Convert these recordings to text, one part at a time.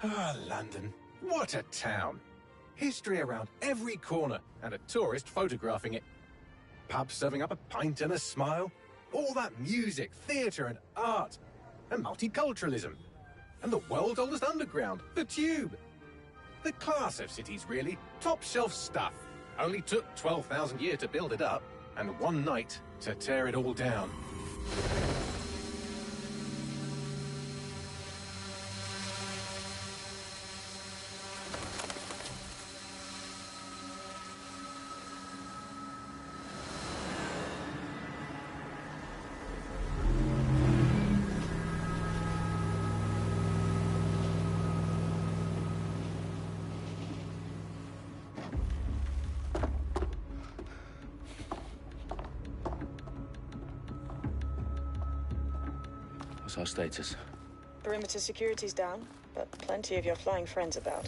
Ah, London. What a town. History around every corner, and a tourist photographing it. Pubs serving up a pint and a smile. All that music, theatre and art. And multiculturalism. And the world's oldest underground, the Tube. The class of cities, really. Top shelf stuff. Only took 12,000 years to build it up, and one night to tear it all down. What's our status? Perimeter security's down, but plenty of your flying friends about.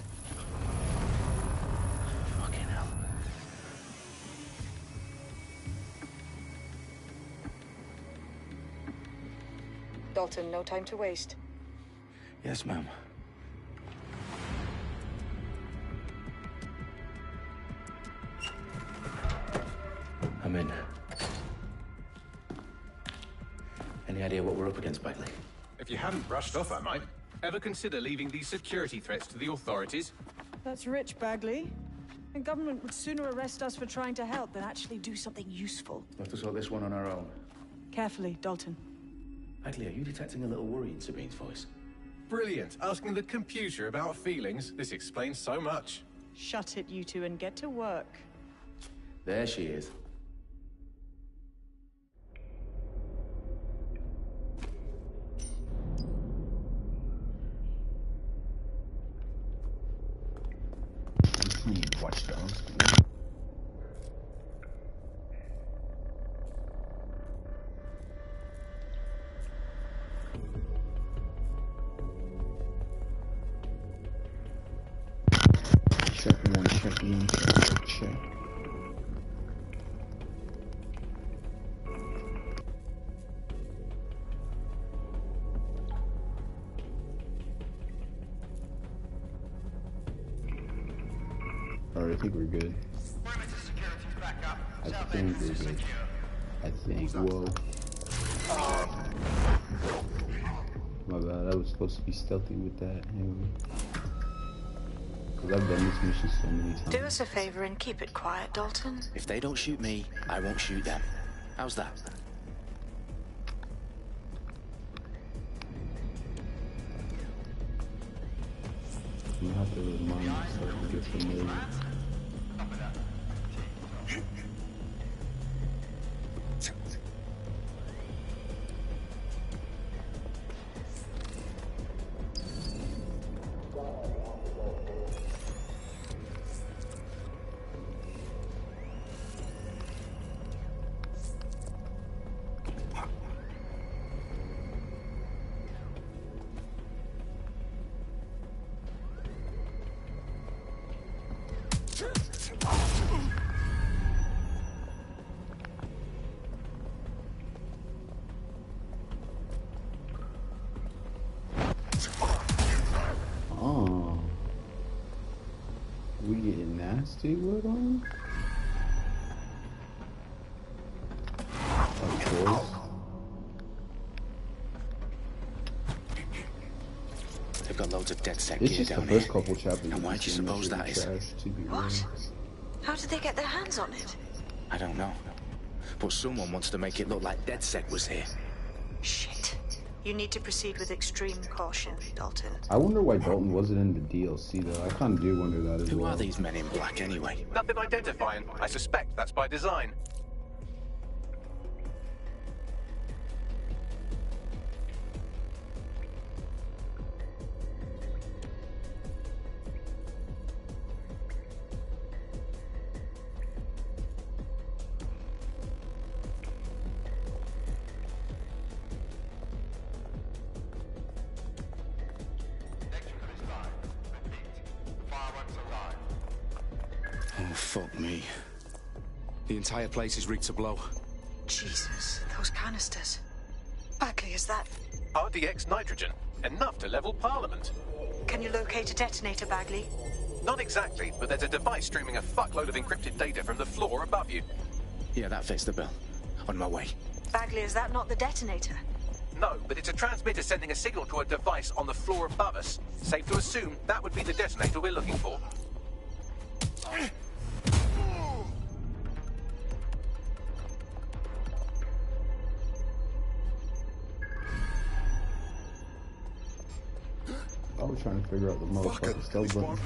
Fucking hell. Dalton, no time to waste. Yes, ma'am. I'm in. Any idea what we're up against, Bagley? If you hadn't brushed off, I might. Ever consider leaving these security threats to the authorities? That's rich, Bagley. The government would sooner arrest us for trying to help than actually do something useful. We'll have to sort this one on our own. Carefully, Dalton. Bagley, are you detecting a little worry in Sabine's voice? Brilliant. Asking the computer about feelings. This explains so much. Shut it, you two, and get to work. There she is. Watchdogs. Check one, check in, check. Alright, I think we're good. I think we're good. I think. Whoa. My bad, I was supposed to be stealthy with that. Because I've done this mission so many times. Do us a favor and keep it quiet, Dalton. If they don't shoot me, I won't shoot them. How's that? You have to remind yourself to get familiar. Oh, we getting nasty with them? Of course. They've got loads of dead set It's gear just the down first here. couple chapters. And why do you suppose that is? What? How did they get their hands on it? I don't know. But someone wants to make it look like DedSec was here. Shit. You need to proceed with extreme caution, Dalton. I wonder why Dalton wasn't in the DLC though. I kind of do wonder that as well. Who are these men in black anyway? Nothing identifying. I suspect that's by design. Oh, fuck me. The entire place is rigged to blow. Jesus, those canisters. Bagley, is that... RDX nitrogen. Enough to level Parliament. Can you locate a detonator, Bagley? Not exactly, but there's a device streaming a fuckload of encrypted data from the floor above you. Yeah, that fits the bill. On my way. Bagley, is that not the detonator? No, but it's a transmitter sending a signal to a device on the floor above us. Safe to assume that would be the detonator we're looking for. I was trying to figure out the motherfucking stealth button.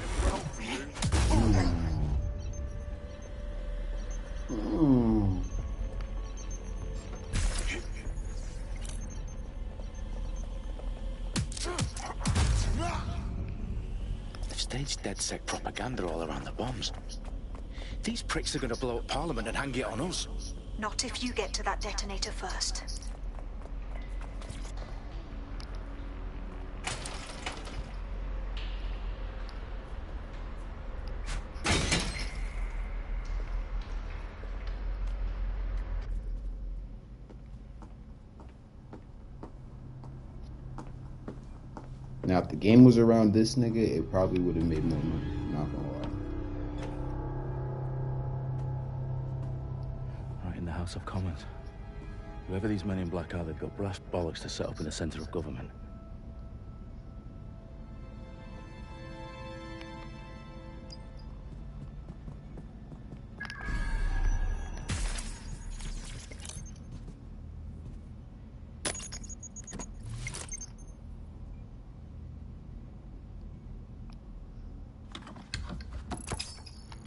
They've staged DedSec propaganda all around the bombs. These pricks are going to blow up Parliament and hang it on us. Not if you get to that detonator first. Now, if the game was around this nigga, it probably would have made more money. Not gonna lie. Right in the House of Commons. Whoever these men in black are, they've got brass bollocks to set up in the centre of government.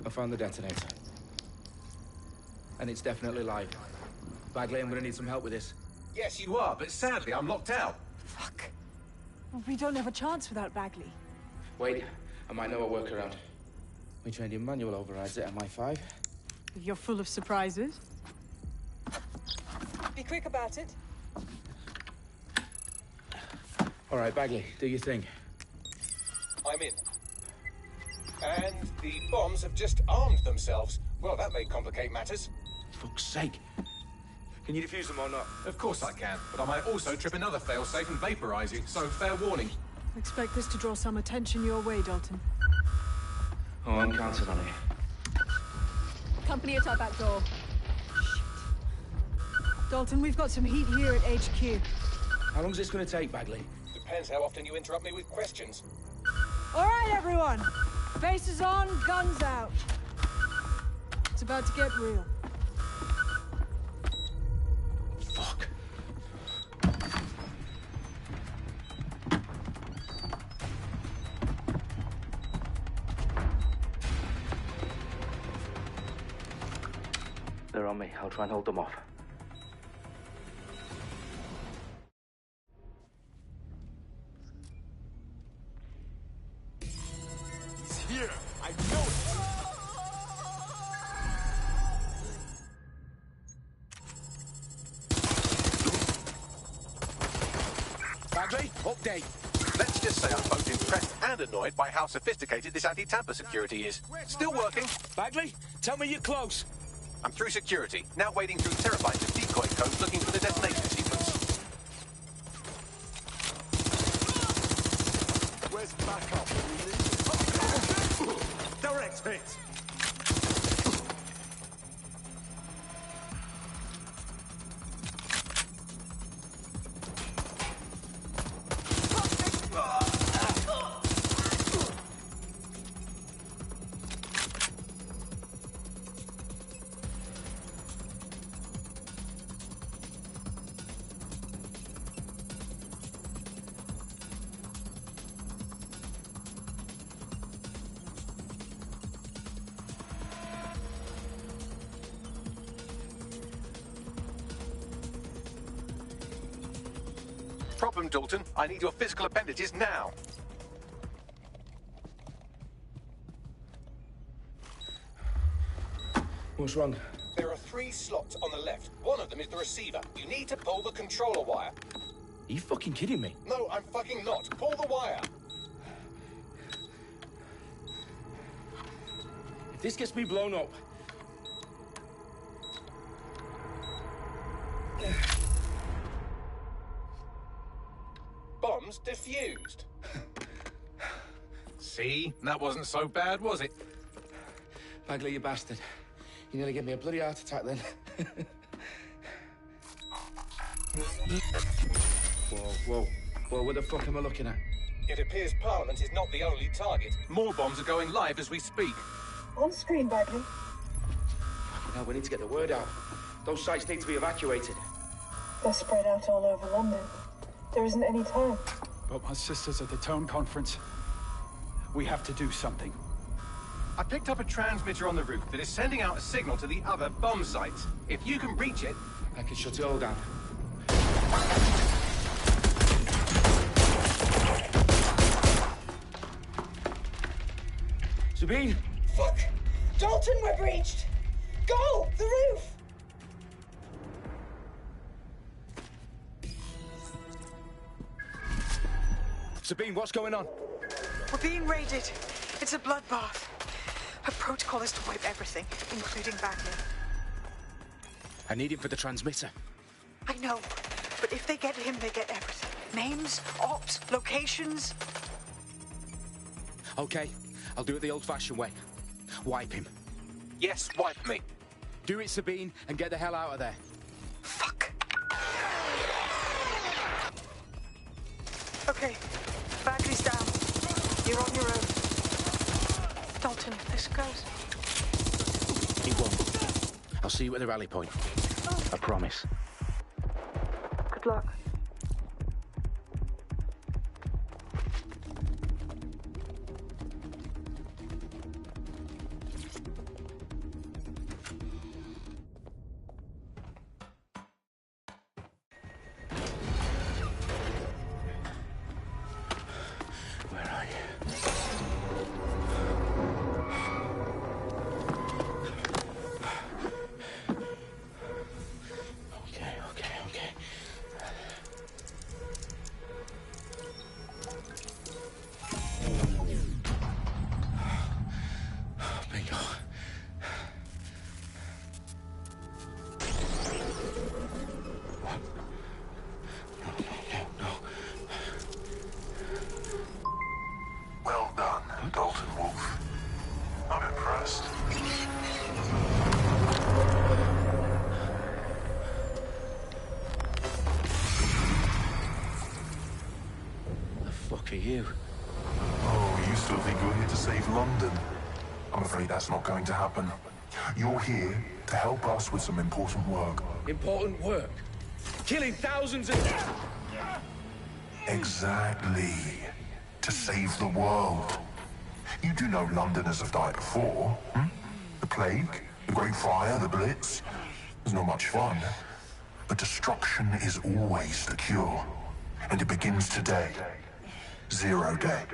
I found the detonator. And it's definitely live. Bagley, I'm gonna need some help with this. Yes, you are, but sadly I'm locked out. Fuck. We don't have a chance without Bagley. Wait, I might know a workaround. We trained in manual overrides at MI5. You're full of surprises. Be quick about it. All right, Bagley, do your thing. I'm in. And the bombs have just armed themselves. Well, that may complicate matters. Fuck's sake. Can you defuse them or not? Of course I can, but I might also trip another failsafe and vaporize you, so fair warning. Expect this to draw some attention your way, Dalton. Oh, I'm counting on it. Company at our back door. Shit. Dalton, we've got some heat here at HQ. How long's this gonna take, Bagley? Depends how often you interrupt me with questions. All right, everyone. Faces on, guns out. It's about to get real. Fuck. They're on me. I'll try and hold them off. Here, I know it. Bagley, update. Let's just say I'm both impressed and annoyed by how sophisticated this anti-tamper security is. Still working. Bagley, tell me you're close. I'm through security, now wading through terabytes of decoy code looking for the detonation sequence. Where's backup? Direct hit. Problem, Dalton. I need your physical appendages now. What's wrong? There are 3 slots on the left. One of them is the receiver. You need to pull the controller wire. Are you fucking kidding me? No, I'm fucking not. Pull the wire. If this gets me blown up... Bombs defused. See? That wasn't so bad, was it? Bagley, you bastard. You nearly gave me a bloody heart attack then. Whoa. What the fuck am I looking at? It appears Parliament is not the only target. More bombs are going live as we speak. On screen, Bagley. Now we need to get the word out. Those sites need to be evacuated. They're spread out all over London. There isn't any time. But my sister's at the town conference. We have to do something. I picked up a transmitter on the roof that is sending out a signal to the other bomb sites. If you can reach it... I can shut it all down. Sabine! Fuck! Dalton, we're breached! Go! The roof! Sabine, what's going on? We're being raided. It's a bloodbath. Her protocol is to wipe everything, including Bagley. I need him for the transmitter. I know, but if they get him, they get everything. Names, ops, locations. Okay, I'll do it the old-fashioned way. Wipe him. Yes, wipe me. Do it, Sabine, and get the hell out of there. Fuck. Okay, Bagley's down. You're on your own. Dalton, if this goes... He won't. I'll see you at the rally point. I promise. Good luck. Well done, Dalton Wolf. I'm impressed. The fuck are you? Oh, you still think you're here to save London? I'm afraid that's not going to happen. You're here to help us with some important work. Important work? Killing thousands of... Exactly. To save the world. You do know Londoners have died before, hmm? The plague, the Great Fire, the Blitz. It's not much fun. But destruction is always the cure. And it begins today. 0 day.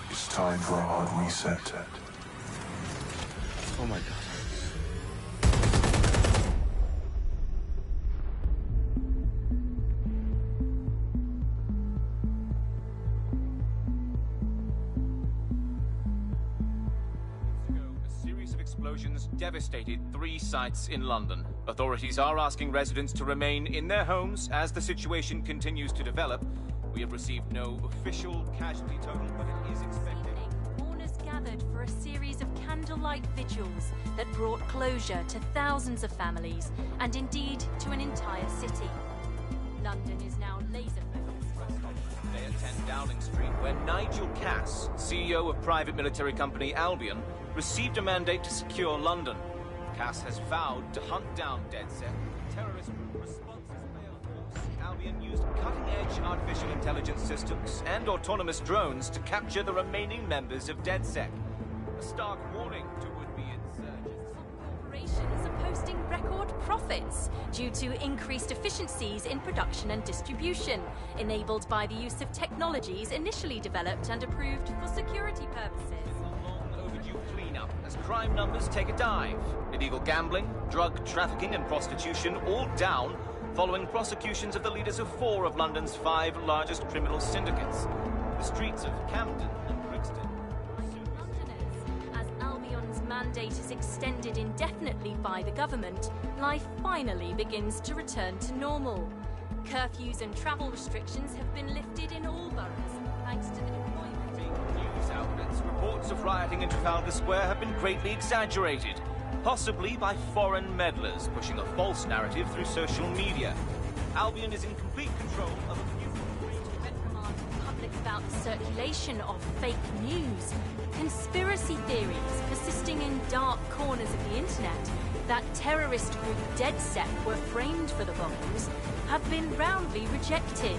It's time for a hard reset. Oh my God. A series of explosions devastated 3 sites in London. Authorities are asking residents to remain in their homes as the situation continues to develop. We have received no official casualty total, but it is expected. Mourners gathered for a series of candlelight vigils that brought closure to thousands of families and indeed to an entire city. London is now laser-focused. Today at 10 Dowling Street, where Nigel Cass, CEO of private military company Albion, received a mandate to secure London. Cass has vowed to hunt down DedSec. Terrorist responses failed. Albion used cutting-edge artificial intelligence systems and autonomous drones to capture the remaining members of DedSec. A stark warning to would-be insurgents. Corporations are posting record profits due to increased efficiencies in production and distribution, enabled by the use of technologies initially developed and approved for security purposes. Overdue cleanup as crime numbers take a dive. Illegal gambling, drug trafficking and prostitution all down following prosecutions of the leaders of 4 of London's 5 largest criminal syndicates. The streets of Camden and Brixton. Londoners, as Albion's mandate is extended indefinitely by the government, life finally begins to return to normal. Curfews and travel restrictions have been lifted in all boroughs, thanks to the deployment. News outlets' reports of rioting in Trafalgar Square have been greatly exaggerated, possibly by foreign meddlers pushing a false narrative through social media. Albion is in complete control of a few reprimand the public about the circulation of fake news, conspiracy theories persisting in dark corners of the internet that terrorist group DedSec were framed for the bombings have been roundly rejected.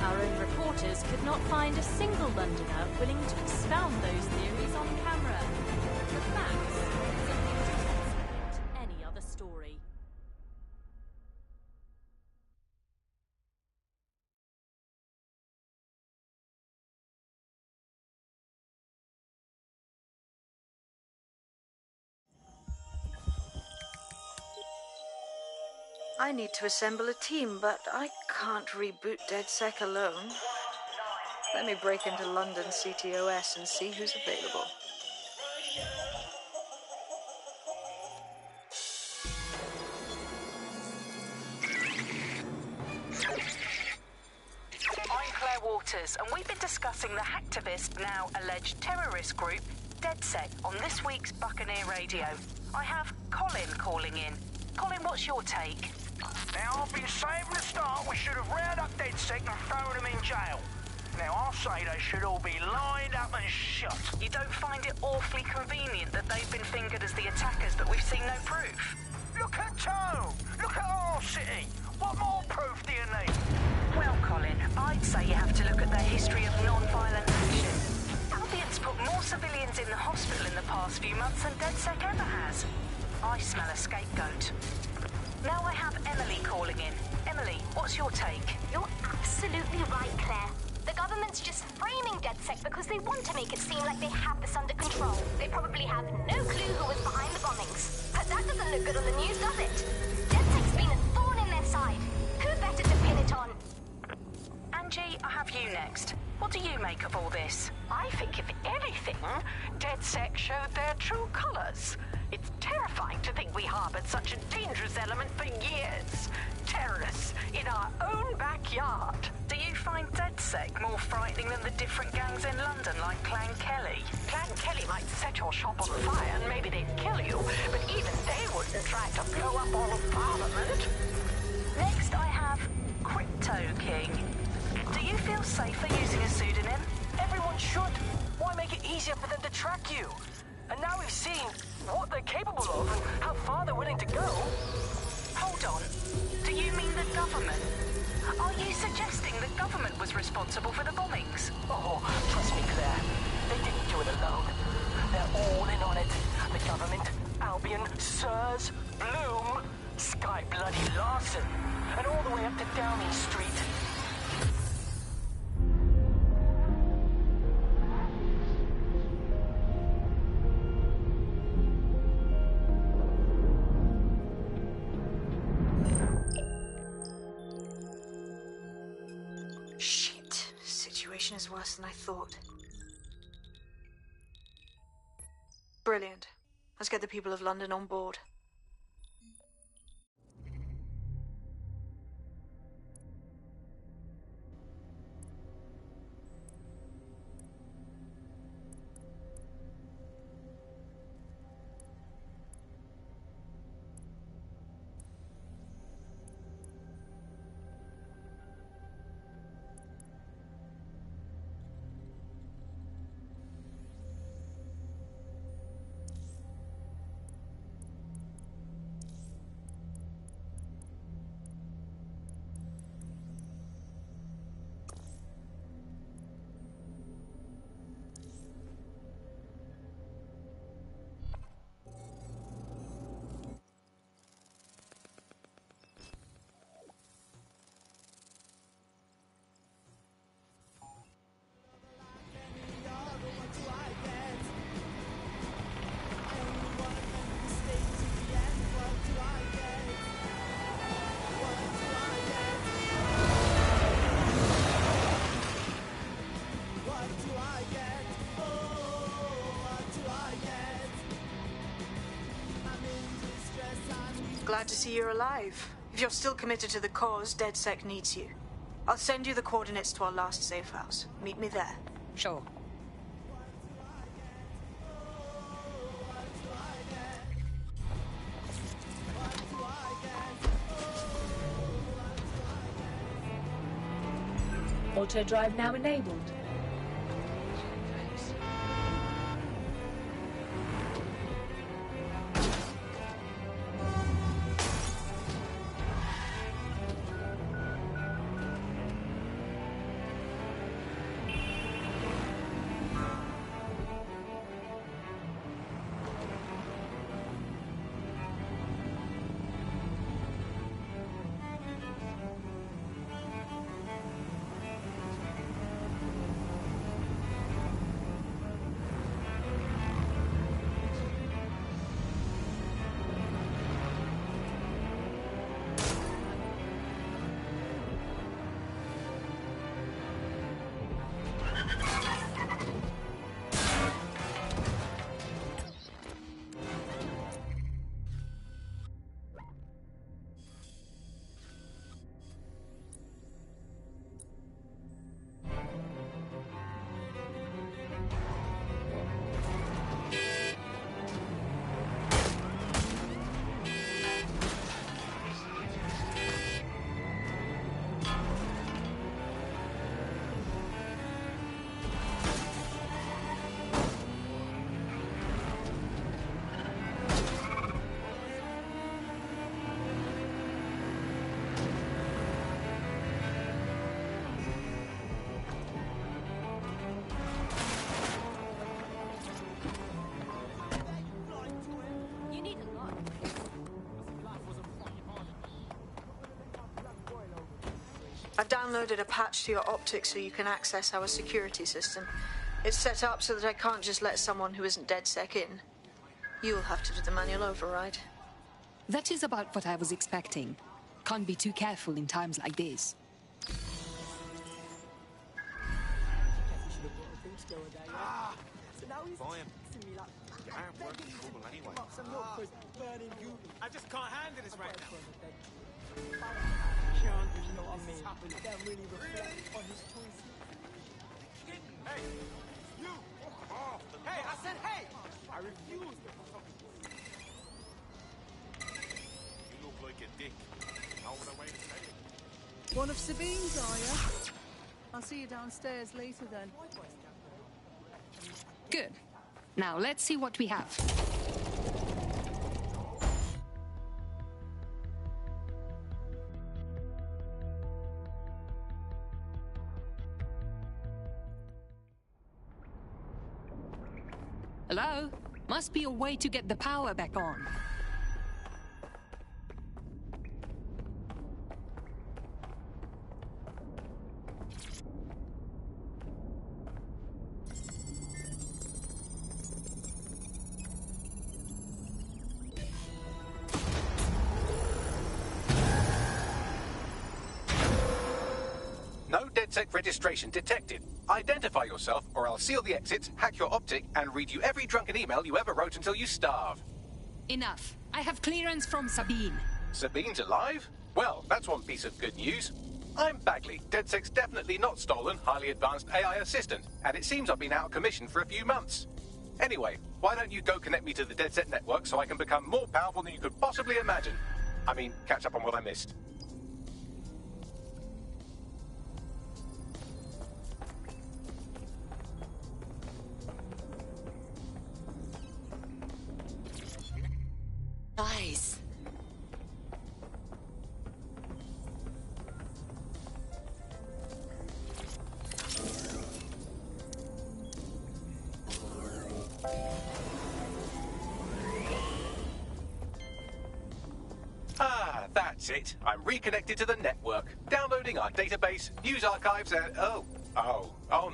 Our own reporters could not find a single Londoner willing to expound those theories on camera. The facts support any other story. I need to assemble a team, but I can't reboot DedSec alone. Let me break into London CTOS and see who's available. I'm Claire Waters, and we've been discussing the hacktivist, now alleged terrorist group, DedSec, on this week's Buccaneer Radio. I have Colin calling in. Colin, what's your take? Now, I've been saying from the start we should have rounded up DedSec and thrown them in jail. Now, I'll say they should all be lined up and shot. You don't find it awfully convenient that they've been fingered as the attackers, but we've seen no proof? Look at Tone! Look at our city! What more proof do you need? Well, Colin, I'd say you have to look at their history of non-violent action. Albion's put more civilians in the hospital in the past few months than DedSec ever has. I smell a scapegoat. Now I have Emily calling in. Emily, what's your take? You're absolutely right, Claire. The government's just framing DedSec because they want to make it seem like they have this under control. They probably have no clue who was behind the bombings. But that doesn't look good on the news, does it? DedSec's been a thorn in their side. Who better to pin it on? Angie, I have you next. What do you make of all this? I think, if anything, DedSec showed their true colors. It's terrifying to think we harbored such a dangerous element for years. Terrorists in our own backyard. Do you find DedSec more frightening than the different gangs in London, like Clan Kelly? Clan Kelly might set your shop on fire and maybe they'd kill you, but even they wouldn't try to blow up all of Parliament. Next I have Crypto King. Do you feel safer using a pseudonym? Everyone should. Why make it easier for them to track you? And now we've seen what they're capable of and how far they're willing to go. Hold on. Do you mean the government? Are you suggesting the government was responsible for the bombings? Oh, trust me, Claire. They didn't do it alone. They're all in on it. The government, Albion, Sirs, Bloom, Sky Bloody Larson, and all the way up to Downing Street. Shit. Situation is worse than I thought. Brilliant. Let's get the people of London on board. Glad to see you're alive. If you're still committed to the cause, DedSec needs you. I'll send you the coordinates to our last safe house. Meet me there. Sure. Auto drive now enabled. I've downloaded a patch to your optics so you can access our security system. It's set up so that I can't just let someone who isn't DedSec in. You'll have to do the manual override. That is about what I was expecting. Can't be too careful in times like this. I just can't handle this right now. Hey, you! Hey, I said hey! I refuse to. You look like a dick. How would I wait to say it? One of Sabine's, are you? I'll see you downstairs later then. Good. Now let's see what we have. Hello? Must be a way to get the power back on. No DedSec registration detected. Identify yourself, or I'll seal the exits, hack your optic, and read you every drunken email you ever wrote until you starve. Enough. I have clearance from Sabine. Sabine's alive? Well, that's one piece of good news. I'm Bagley, DedSec's definitely not stolen, highly advanced AI assistant, and it seems I've been out of commission for a few months. Anyway, why don't you go connect me to the DedSec network so I can become more powerful than you could possibly imagine? I mean, catch up on what I missed. Nice. Ah, that's it. I'm reconnected to the network. Downloading our database, news archives, and... Oh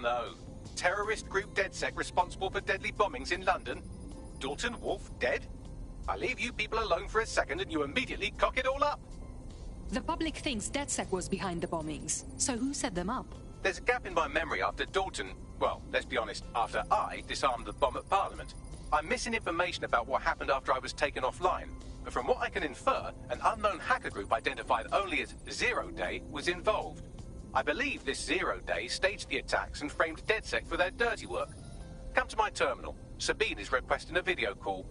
no. Terrorist group DedSec responsible for deadly bombings in London. Dalton Wolf dead? I leave you people alone for a second and you immediately cock it all up. The public thinks DedSec was behind the bombings. So who set them up? There's a gap in my memory after Dalton... Well, let's be honest, after I disarmed the bomb at Parliament. I'm missing information about what happened after I was taken offline. but from what I can infer, an unknown hacker group identified only as Zero Day was involved. I believe this Zero Day staged the attacks and framed DedSec for their dirty work. Come to my terminal. Sabine is requesting a video call.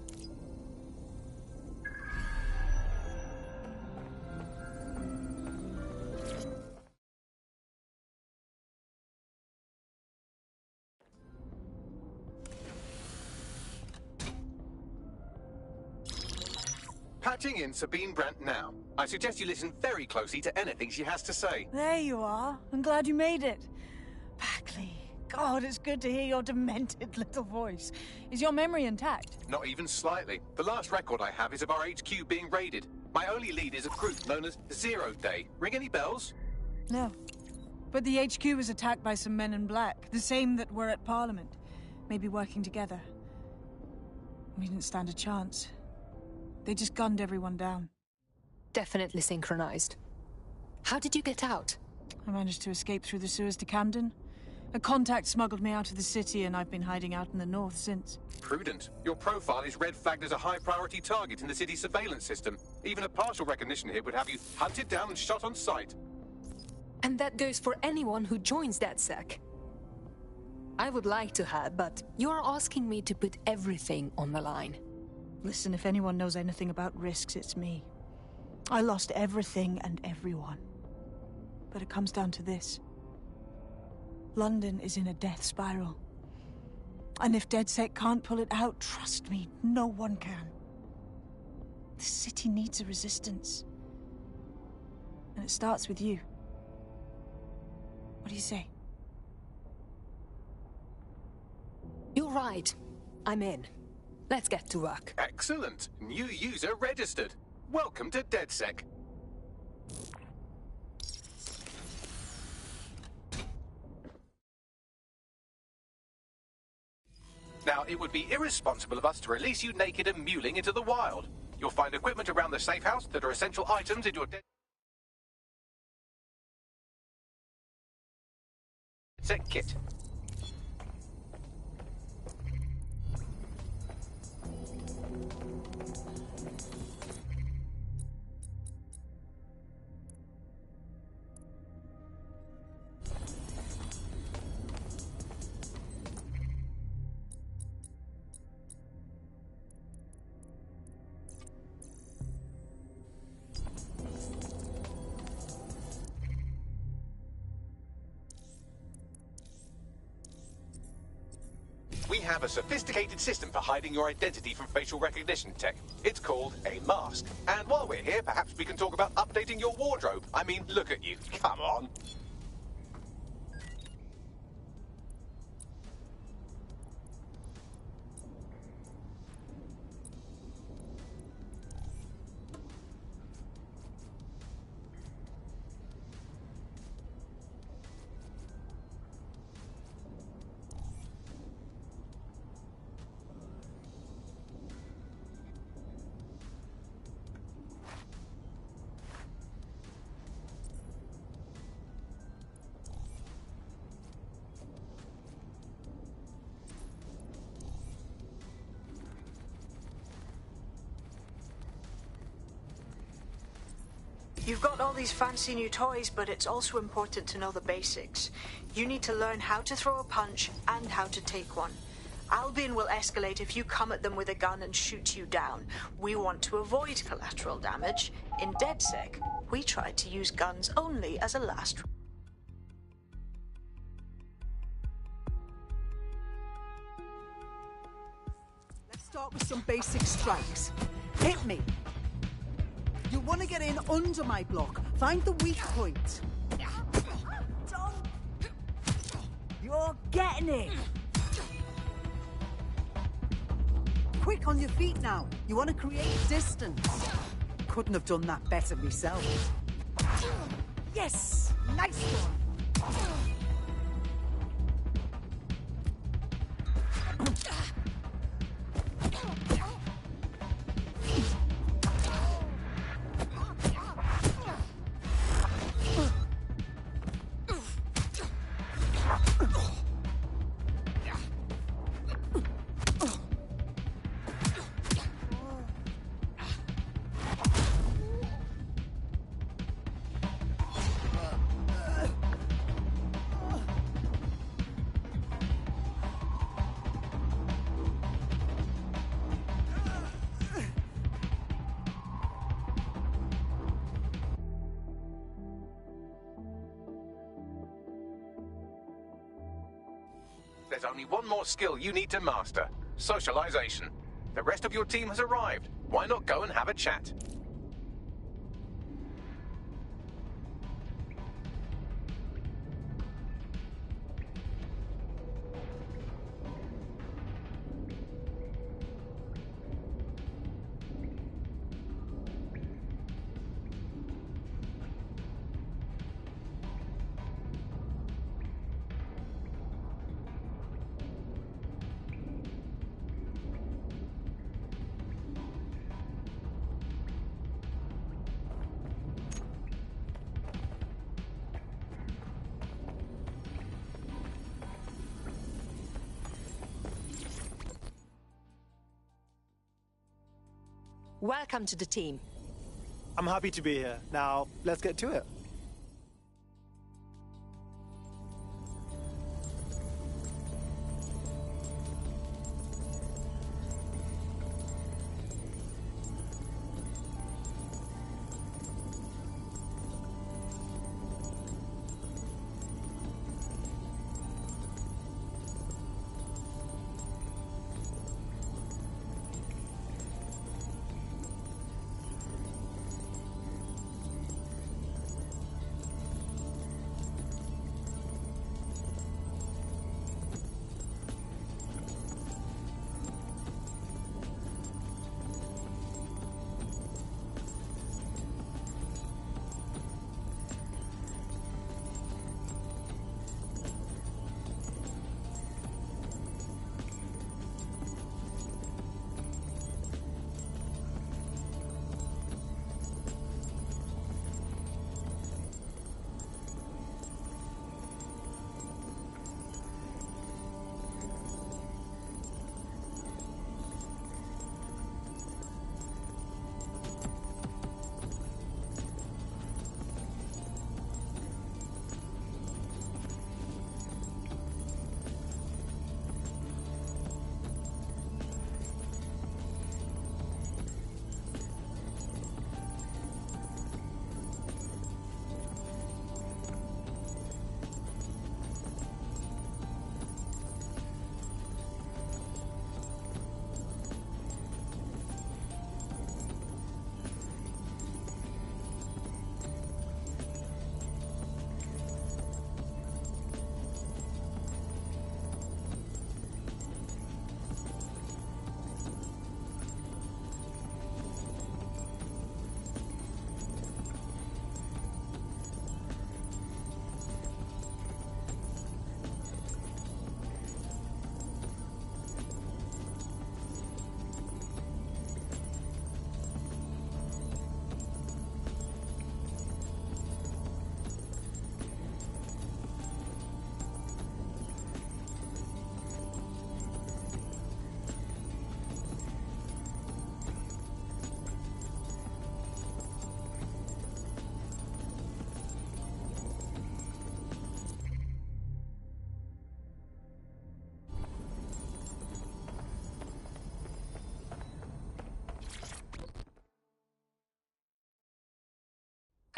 Patching in Sabine Brandt now. I suggest you listen very closely to anything she has to say. There you are. I'm glad you made it. Bagley, God, it's good to hear your demented little voice. Is your memory intact? Not even slightly. The last record I have is of our HQ being raided. My only lead is a group known as Zero Day. Ring any bells? No. But the HQ was attacked by some men in black, the same that were at Parliament. Maybe working together. We didn't stand a chance. They just gunned everyone down. Definitely synchronized. How did you get out? I managed to escape through the sewers to Camden. A contact smuggled me out of the city, and I've been hiding out in the north since. Prudent. Your profile is red flagged as a high-priority target in the city's surveillance system. Even a partial recognition here would have you hunted down and shot on sight. And that goes for anyone who joins DedSec. I would like to have, but you're asking me to put everything on the line. Listen, if anyone knows anything about risks, it's me. I lost everything and everyone. But it comes down to this. London is in a death spiral. And if DedSec can't pull it out, trust me, no one can. The city needs a resistance. And it starts with you. What do you say? You're right. I'm in. Let's get to work. Excellent. New user registered. Welcome to DedSec. Now, it would be irresponsible of us to release you naked and mewling into the wild. You'll find equipment around the safe house that are essential items in your DedSec kit. We have a sophisticated system for hiding your identity from facial recognition tech. It's called a mask. And while we're here, perhaps we can talk about updating your wardrobe. I mean, look at you. Come on. You've got all these fancy new toys, but it's also important to know the basics. You need to learn how to throw a punch and how to take one. Albion will escalate if you come at them with a gun and shoot you down. We want to avoid collateral damage. In DedSec, we try to use guns only as a last. Let's start with some basic strikes. Hit me. You want to get in under my block. Find the weak point. You're getting it. Quick on your feet now. You want to create distance. Couldn't have done that better myself. Yes! Nice one! there's only one more skill you need to master. Socialization. The rest of your team has arrived. Why not go and have a chat? Welcome to the team. I'm happy to be here. Now, let's get to it.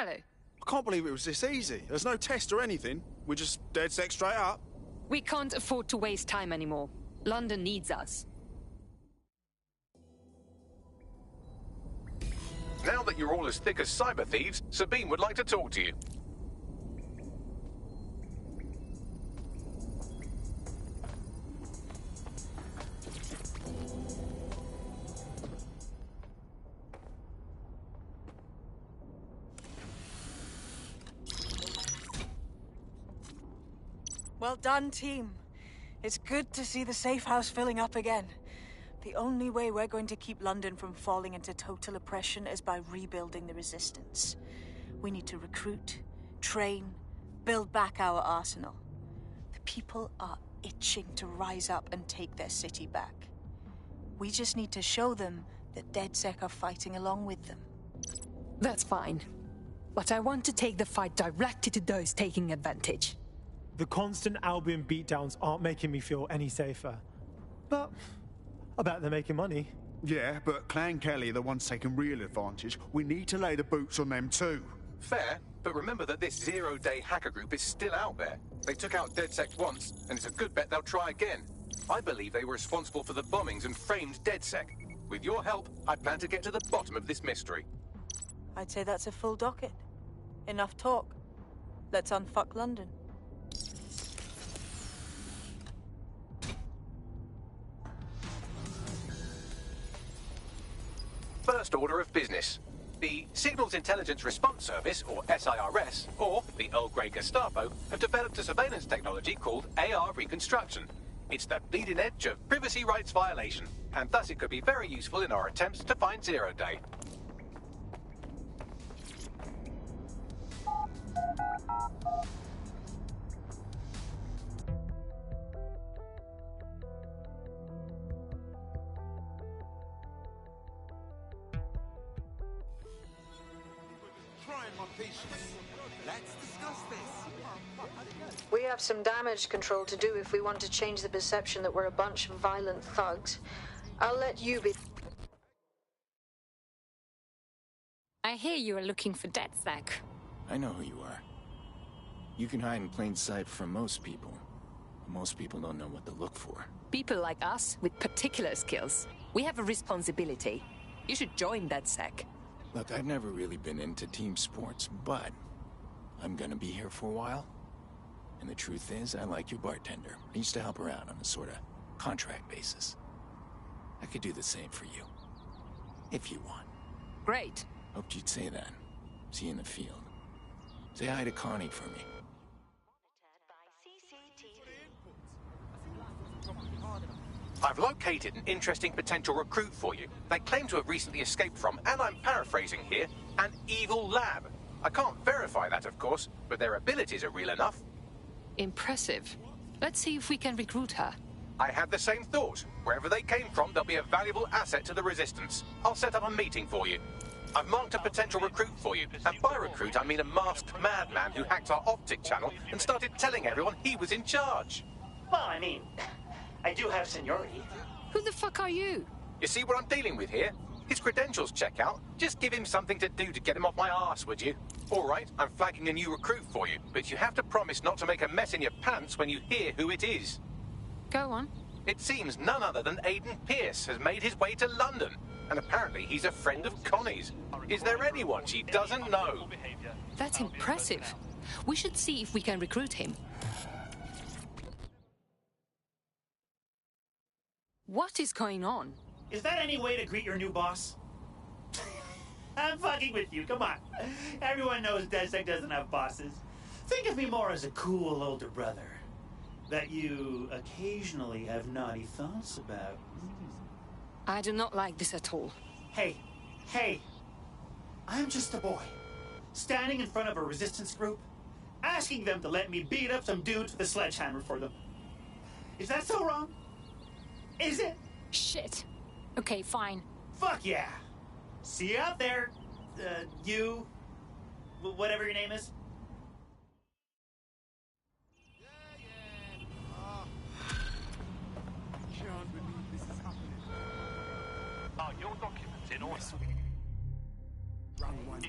Hello. I can't believe it was this easy. There's no test or anything. We're just dead set straight up. We can't afford to waste time anymore. London needs us. Now that you're all as thick as cyber thieves, Sabine would like to talk to you. Well done, team. It's good to see the safe house filling up again. The only way we're going to keep London from falling into total oppression is by rebuilding the resistance. We need to recruit, train, build back our arsenal. The people are itching to rise up and take their city back. We just need to show them that DedSec are fighting along with them. That's fine. But I want to take the fight directly to those taking advantage. The constant Albion beatdowns aren't making me feel any safer. But I bet they're making money. Yeah, but Clan Kelly are the ones taking real advantage. We need to lay the boots on them too. Fair, but remember that this zero-day hacker group is still out there. They took out DedSec once, and it's a good bet they'll try again. I believe they were responsible for the bombings and framed DedSec. With your help, I plan to get to the bottom of this mystery. I'd say that's a full docket. Enough talk. Let's unfuck London. First order of business. The Signals Intelligence Response Service, or SIRS, or the Earl Grey Gestapo, have developed a surveillance technology called AR Reconstruction. It's the bleeding edge of privacy rights violation, and thus it could be very useful in our attempts to find Zero Day. Let's discuss this. We have some damage control to do if we want to change the perception that we're a bunch of violent thugs. I'll let you be... I hear you are looking for DedSec. I know who you are. You can hide in plain sight from most people. Most people don't know what to look for. People like us with particular skills. We have a responsibility. You should join DedSec. Look, I've never really been into team sports, but I'm gonna be here for a while. And the truth is, I like your bartender. I used to help her out on a sort of contract basis. I could do the same for you. If you want. Great. Hoped you'd say that. See you in the field. Say hi to Connie for me. I've located an interesting potential recruit for you. They claim to have recently escaped from, and I'm paraphrasing here, an evil lab. I can't verify that, of course, but their abilities are real enough. Impressive. Let's see if we can recruit her. I had the same thought. Wherever they came from, they'll be a valuable asset to the Resistance. I'll set up a meeting for you. I've marked a potential recruit for you, and by recruit I mean a masked madman who hacked our optic channel and started telling everyone he was in charge. Well, I mean, I do have seniority. Who the fuck are you? You see what I'm dealing with here? His credentials check out. Just give him something to do to get him off my arse, would you? All right, I'm flagging a new recruit for you, but you have to promise not to make a mess in your pants when you hear who it is. Go on. It seems none other than Aiden Pierce has made his way to London, and apparently he's a friend of Connie's. Is there anyone she doesn't know? That's impressive. We should see if we can recruit him. What is going on? Is that any way to greet your new boss? I'm fucking with you, come on. Everyone knows DedSec doesn't have bosses. Think of me more as a cool older brother that you occasionally have naughty thoughts about. I do not like this at all. Hey, I'm just a boy, standing in front of a resistance group, asking them to let me beat up some dudes with a sledgehammer for them. Is that so wrong? Is it? Shit. Okay, fine. Fuck yeah. See you out there, you, whatever your name is. Can't believe this is happening. Are your documents in order? Round one.